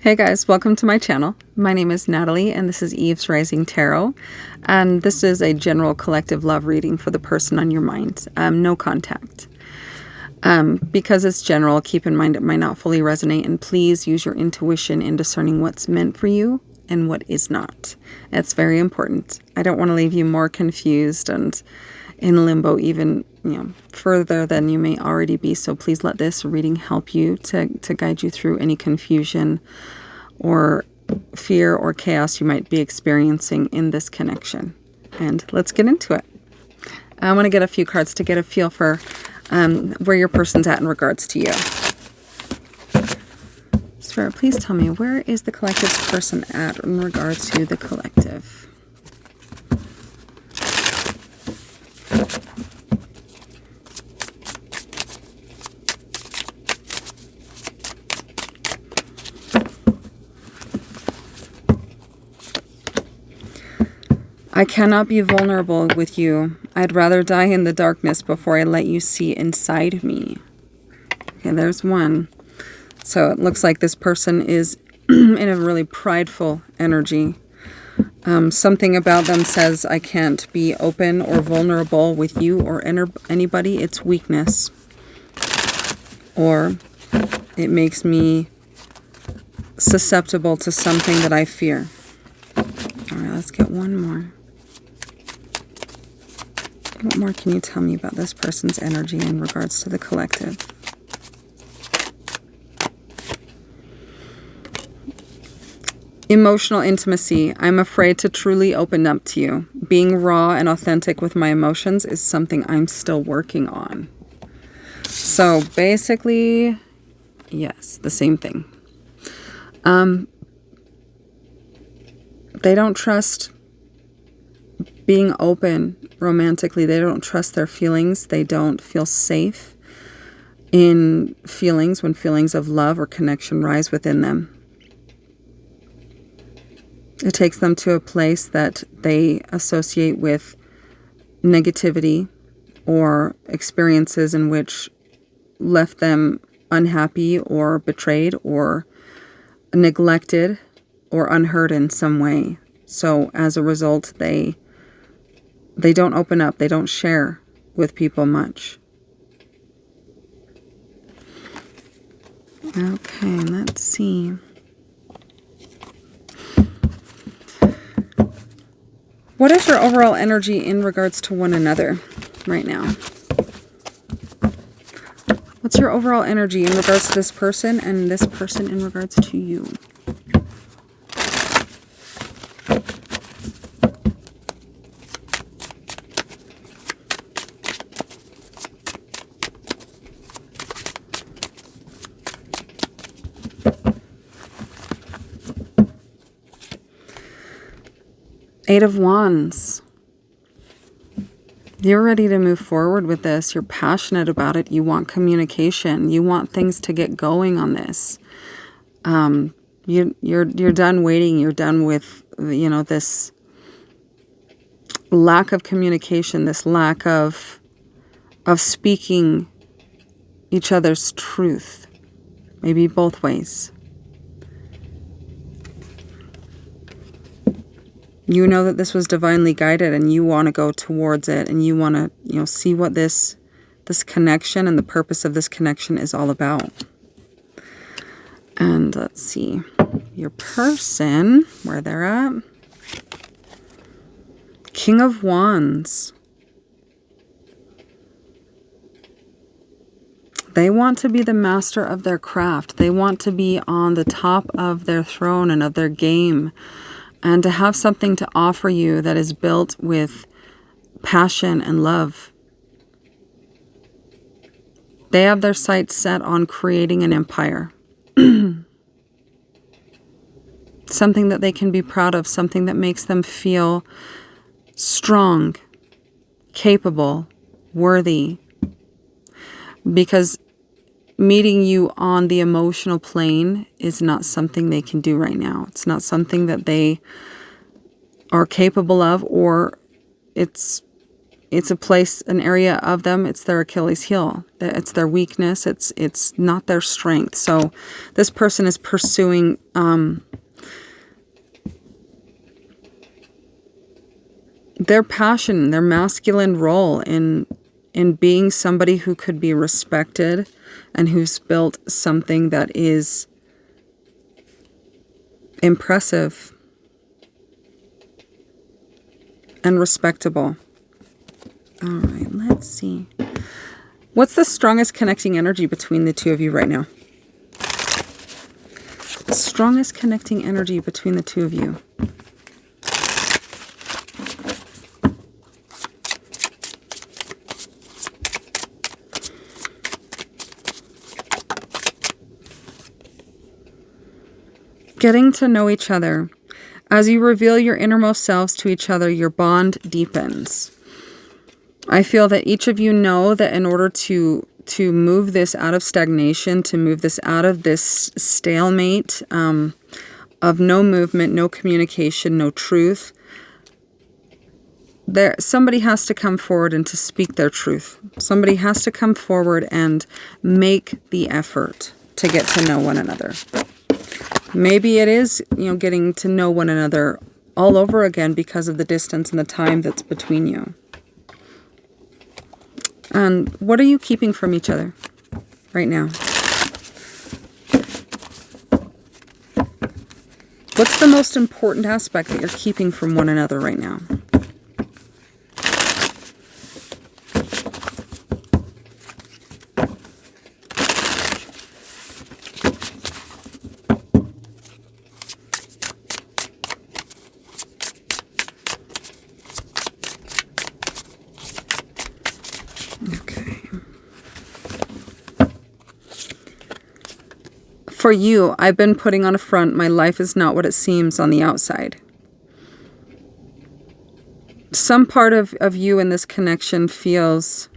Hey guys, welcome to my channel. My name is Natalie and this is Eve's Rising Tarot. And this is a general collective love reading for the person on your mind. No contact. Because it's general, keep in mind it might not fully resonate, and please use your intuition in discerning what's meant for you and what is not. It's very important. I don't want to leave you more confused and in limbo even further than you may already be. So please let this reading help you to guide you through any confusion or fear or chaos you might be experiencing in this connection. And let's get into it. I want to get a few cards to get a feel for where your person's at in regards to you. Spirit, please tell me, where is the collective's person at in regards to the collective? I cannot be vulnerable with you. I'd rather die in the darkness before I let you see inside me. Okay, there's one. So it looks like this person is in a really prideful energy. Something about them says, I can't be open or vulnerable with you or anybody. It's weakness. Or it makes me susceptible to something that I fear. All right, let's get one more. What more can you tell me about this person's energy in regards to the collective? Emotional intimacy. I'm afraid to truly open up to you. Being raw and authentic with my emotions is something I'm still working on. So basically, yes, the same thing. They don't trust being open romantically. They don't trust their feelings. They don't feel safe in feelings when feelings of love or connection rise within them. It takes them to a place that they associate with negativity or experiences in which left them unhappy or betrayed or neglected or unheard in some way. So as a result, they don't open up. They don't share with people much. Okay, let's see. What is your overall energy in regards to one another right now? What's your overall energy in regards to this person and this person in regards to you? Eight of Wands. You're ready to move forward with this. You're passionate about it. You want communication. You want things to get going on this. You're done waiting. You're done with, this lack of communication, this lack of speaking each other's truth. Maybe both ways. You know that this was divinely guided and you want to go towards it, and you want to, see what this connection and the purpose of this connection is all about. And let's see, your person, where they're at. King of Wands. They want to be the master of their craft. They want to be on the top of their throne and of their game. And to have something to offer you that is built with passion and love. They have their sights set on creating an empire. Something that they can be proud of. Something that makes them feel strong, capable, worthy. Because meeting you on the emotional plane is not something they can do right now. It's not something that they are capable of, or it's it's a place, an area of them, it's their Achilles heel. It's their weakness. It's not their strength. So this person is pursuing their passion, their masculine role in being somebody who could be respected and who's built something that is impressive and respectable. All right, let's see. What's the strongest connecting energy between the two of you right now? The strongest connecting energy between the two of you. Getting to know each other. As you reveal your innermost selves to each other, your bond deepens. I feel that each of you know that in order to move this out of stagnation, to move this out of this stalemate of no movement, no communication, no truth, somebody has to come forward and to speak their truth. Somebody has to come forward and make the effort to get to know one another. Maybe it is, getting to know one another all over again because of the distance and the time that's between you. And what are you keeping from each other right now? What's the most important aspect that you're keeping from one another right now? For you, I've been putting on a front. My life is not what it seems on the outside. Some part of you in this connection feels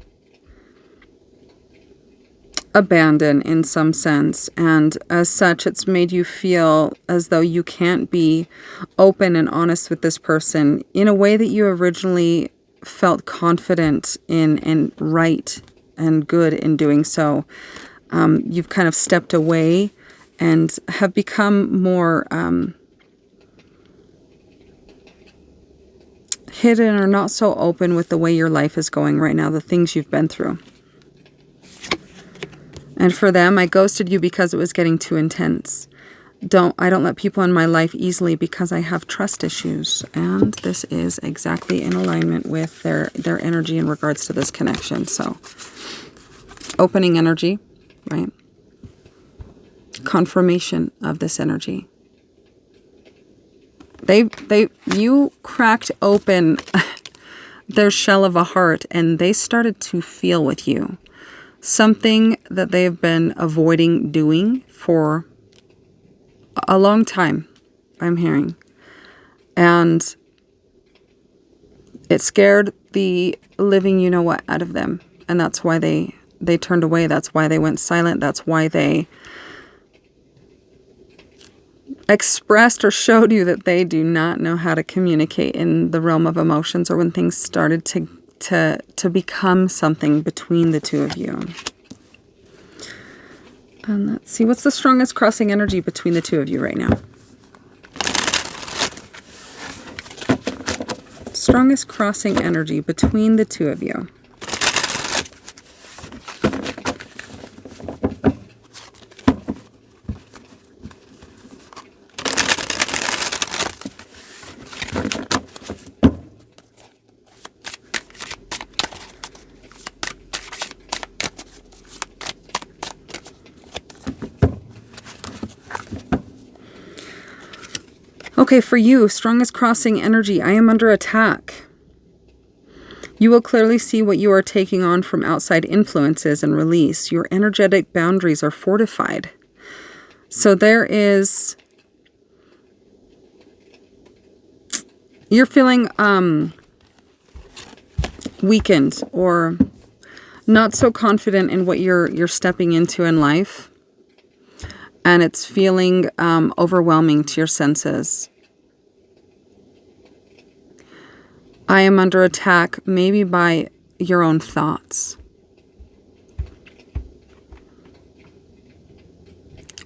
abandoned in some sense. And as such, it's made you feel as though you can't be open and honest with this person in a way that you originally felt confident in and right and good in doing so. You've kind of stepped away and have become more hidden or not so open with the way your life is going right now, the things you've been through. And for them, I ghosted you because it was getting too intense. I don't let people in my life easily because I have trust issues. And this is exactly in alignment with their energy in regards to this connection. So, opening energy, right? Confirmation of this energy. You cracked open their shell of a heart and they started to feel with you something that they've been avoiding doing for a long time, I'm hearing. And it scared the living you-know-what out of them. And that's why they turned away. That's why they went silent. That's why they expressed or showed you that they do not know how to communicate in the realm of emotions or when things started to become something between the two of you. And let's see, what's the strongest crossing energy between the two of you right now? Strongest crossing energy between the two of you. Okay, for you, strongest crossing energy, I am under attack. You will clearly see what you are taking on from outside influences and release. Your energetic boundaries are fortified. So you're feeling weakened or not so confident in what you're stepping into in life. And it's feeling overwhelming to your senses. I am under attack, maybe by your own thoughts.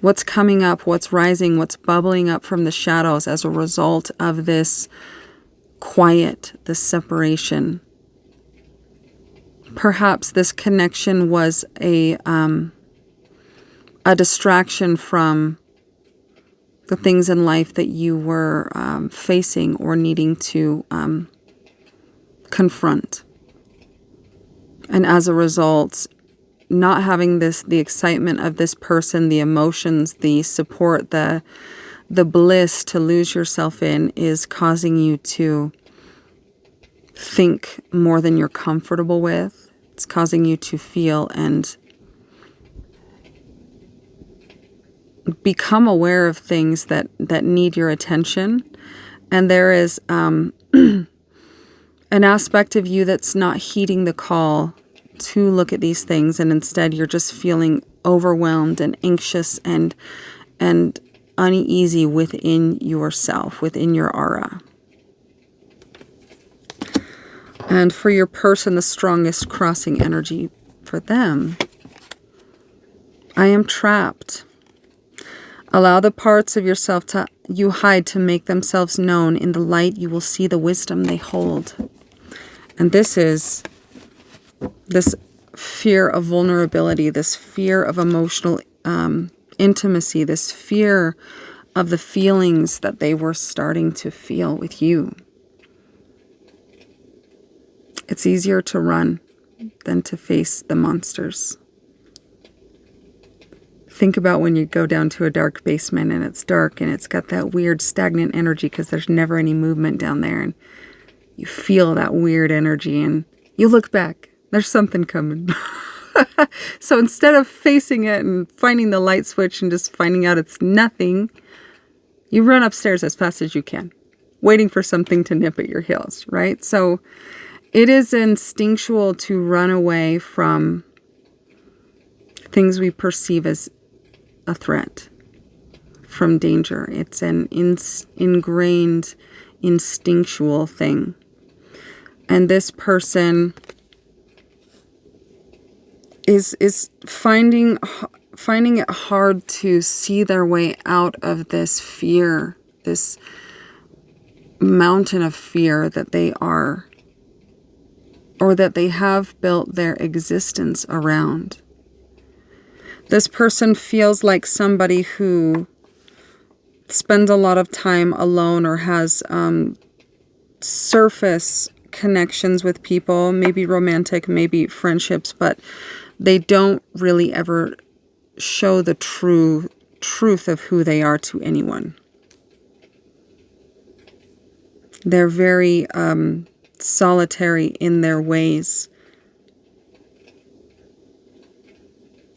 What's coming up, what's rising, what's bubbling up from the shadows as a result of this quiet, this separation. Perhaps this connection was a distraction from the things in life that you were facing or needing to confront. And as a result, not having the excitement of this person, the emotions, the support, the bliss to lose yourself in is causing you to think more than you're comfortable with. It's causing you to feel and become aware of things that need your attention. And there is an aspect of you that's not heeding the call to look at these things, and instead you're just feeling overwhelmed and anxious and uneasy within yourself, within your aura. And for your person, the strongest crossing energy for them, I am trapped. Allow the parts of yourself you hide to make themselves known. In the light, you will see the wisdom they hold. And this is this fear of vulnerability, this fear of emotional intimacy, this fear of the feelings that they were starting to feel with you. It's easier to run than to face the monsters. Think about when you go down to a dark basement and it's dark and it's got that weird stagnant energy because there's never any movement down there, and you feel that weird energy and you look back. There's something coming. So instead of facing it and finding the light switch and just finding out it's nothing, you run upstairs as fast as you can, waiting for something to nip at your heels, right? So it is instinctual to run away from things we perceive as a threat, from danger. It's an ingrained, instinctual thing. And this person is finding it hard to see their way out of this fear, this mountain of fear that they are, or that they have built their existence around. This person feels like somebody who spends a lot of time alone or has surface connections with people, maybe romantic, maybe friendships, but they don't really ever show the truth of who they are to anyone. They're very solitary in their ways.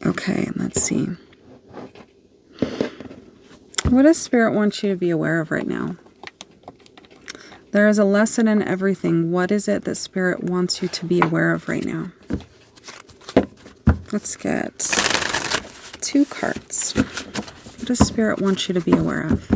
Okay, let's see. What does Spirit want you to be aware of right now? There is a lesson in everything. What is it that Spirit wants you to be aware of right now? Let's get 2 cards. What does Spirit want you to be aware of?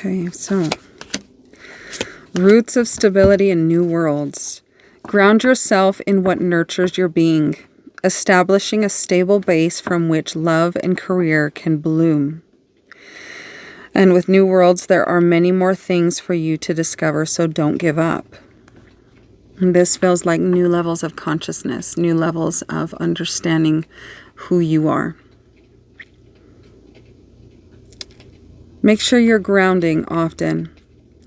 Okay, so roots of stability in new worlds. Ground yourself in what nurtures your being, establishing a stable base from which love and career can bloom. And with new worlds, there are many more things for you to discover, so don't give up. And this feels like new levels of consciousness, new levels of understanding who you are. Make sure you're grounding often.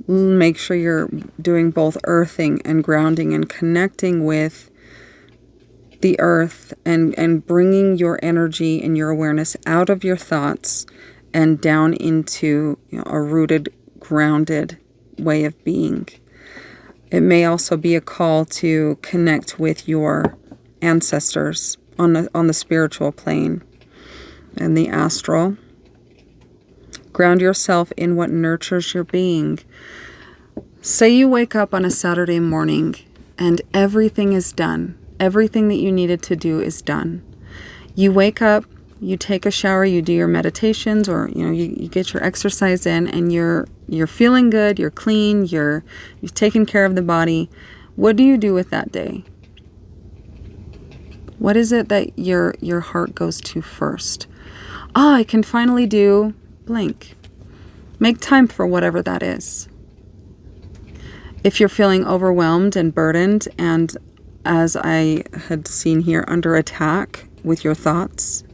Make sure you're doing both earthing and grounding and connecting with the earth and bringing your energy and your awareness out of your thoughts and down into, a rooted, grounded way of being. It may also be a call to connect with your ancestors on the spiritual plane and the astral. Ground yourself in what nurtures your being. Say you wake up on a Saturday morning and everything is done. Everything that you needed to do is done. You wake up, you take a shower, you do your meditations, or you get your exercise in, and you're feeling good, you're clean, you've taken care of the body. What do you do with that day? What is it that your heart goes to first? I can finally do blank. Make time for whatever that is. If you're feeling overwhelmed and burdened, and as I had seen here, under attack with your thoughts,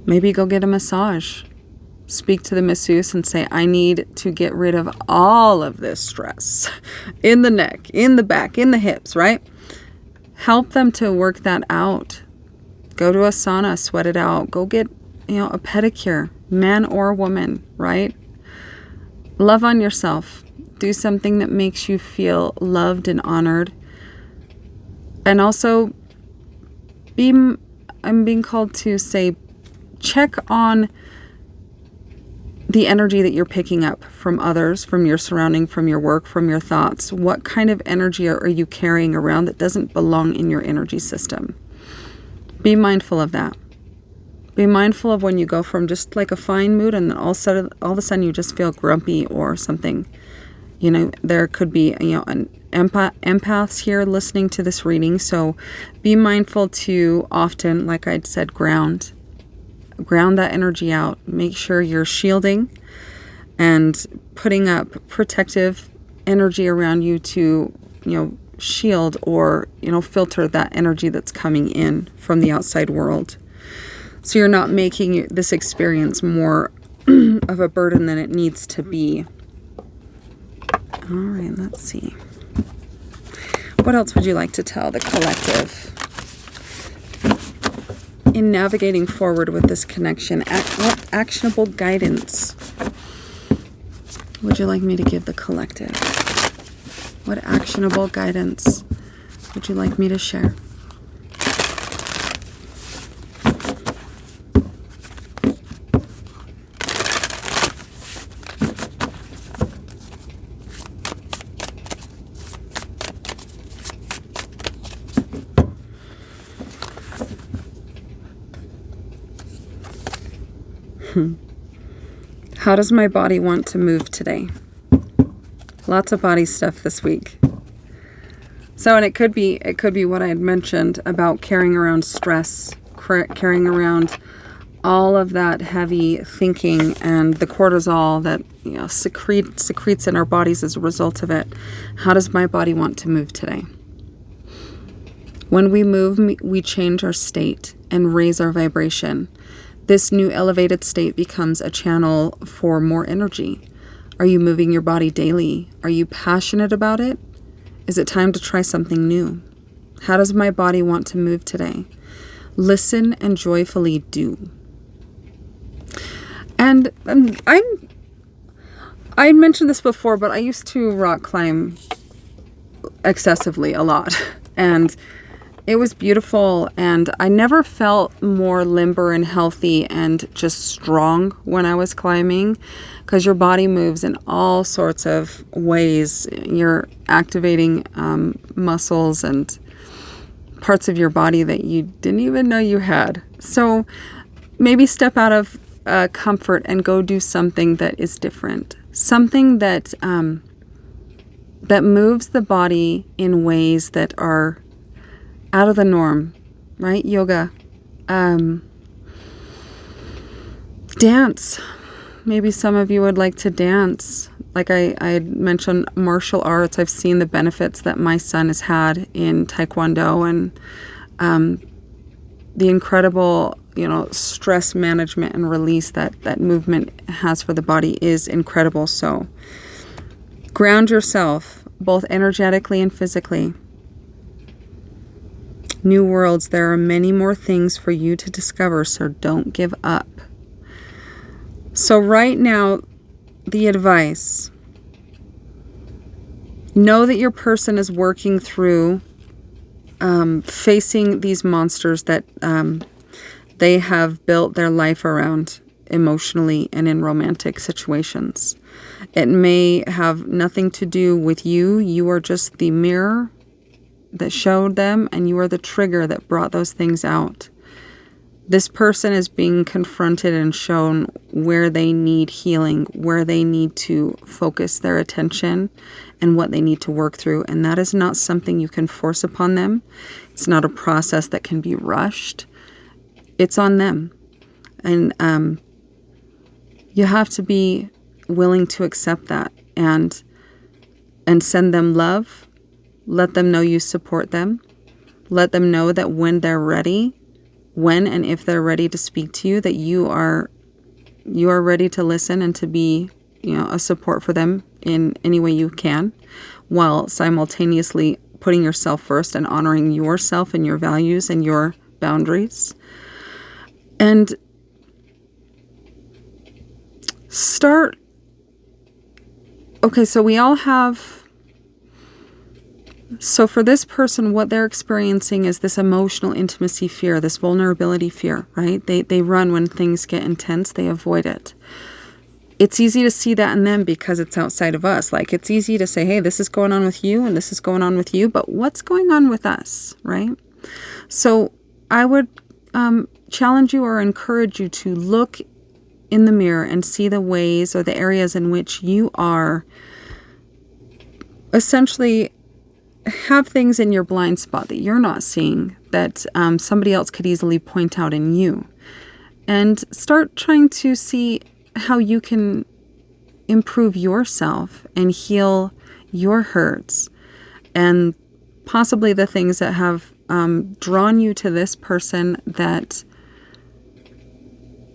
maybe go get a massage. Speak to the masseuse and say, I need to get rid of all of this stress in the neck, in the back, in the hips, right? Help them to work that out. Go to a sauna, sweat it out. Go get, a pedicure, man or woman, right? Love on yourself. Do something that makes you feel loved and honored. And also, I'm being called to say, check on the energy that you're picking up from others, from your surrounding, from your work, from your thoughts. What kind of energy are you carrying around that doesn't belong in your energy system? Be mindful of that. Be mindful of when you go from just like a fine mood and then all of a sudden you just feel grumpy or something. There could be, an empaths here listening to this reading. So be mindful to often, like I said, ground that energy out. Make sure you're shielding and putting up protective energy around you to, shield or, filter that energy that's coming in from the outside world. So you're not making this experience more of a burden than it needs to be. All right, let's see. What else would you like to tell the collective in navigating forward with this connection? What actionable guidance would you like me to give the collective? What actionable guidance would you like me to share? How does my body want to move today? Lots of body stuff this week. So, and it could be what I had mentioned about carrying around stress, carrying around all of that heavy thinking and the cortisol that secretes in our bodies as a result of it. How does my body want to move today? When we move, we change our state and raise our vibration. This new elevated state becomes a channel for more energy. Are you moving your body daily? Are you passionate about it? Is it time to try something new? How does my body want to move today? Listen and joyfully do. And I mentioned this before, but I used to rock climb excessively a lot. And it was beautiful, and I never felt more limber and healthy and just strong when I was climbing, because your body moves in all sorts of ways. You're activating muscles and parts of your body that you didn't even know you had. So maybe step out of comfort and go do something that is different, something that that moves the body in ways that are out of the norm, right? Yoga. Dance. Maybe some of you would like to dance. Like I had mentioned, martial arts. I've seen the benefits that my son has had in Taekwondo, and the incredible, stress management and release that movement has for the body is incredible. So ground yourself, both energetically and physically. New worlds, there are many more things for you to discover, so don't give up. So right now, the advice Know that your person is working through facing these monsters that they have built their life around emotionally and in romantic situations. It may have nothing to do with you. You are just the mirror that showed them, and you are the trigger that brought those things out. This person is being confronted and shown where they need healing, where they need to focus their attention, and what they need to work through. And that is not something you can force upon them. It's not a process that can be rushed. It's on them. And you have to be willing to accept that and send them love. Let them know you support them. Let them know that when they're ready, when and if they're ready to speak to you, that you are ready to listen and to be, a support for them in any way you can, while simultaneously putting yourself first and honoring yourself and your values and your boundaries. And start. Okay, so we all have. So for this person, what they're experiencing is this emotional intimacy fear, this vulnerability fear, right? They run when things get intense. They avoid it. It's easy to see that in them because it's outside of us. Like, it's easy to say, hey, this is going on with you and this is going on with you, but what's going on with us, right? So I would challenge you or encourage you to look in the mirror and see the ways or the areas in which you are essentially have things in your blind spot that you're not seeing that somebody else could easily point out in you. And start trying to see how you can improve yourself and heal your hurts and possibly the things that have drawn you to this person that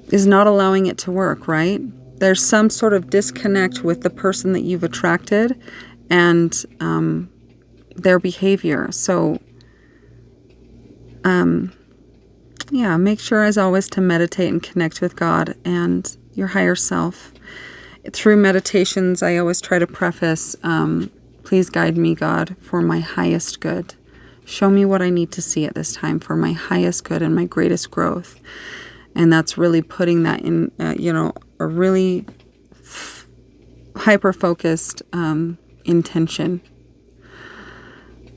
is not allowing it to work, right? There's some sort of disconnect with the person that you've attracted and their behavior. So, make sure as always to meditate and connect with God and your higher self. Through meditations, I always try to preface, please guide me, God, for my highest good. Show me what I need to see at this time for my highest good and my greatest growth. And that's really putting that in, a really hyper-focused intention.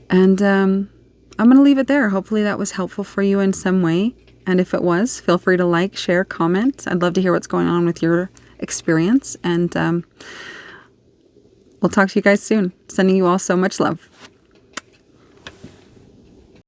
And I'm going to leave it there. Hopefully that was helpful for you in some way. And if it was, feel free to like, share, comment. I'd love to hear what's going on with your experience. And we'll talk to you guys soon. Sending you all so much love.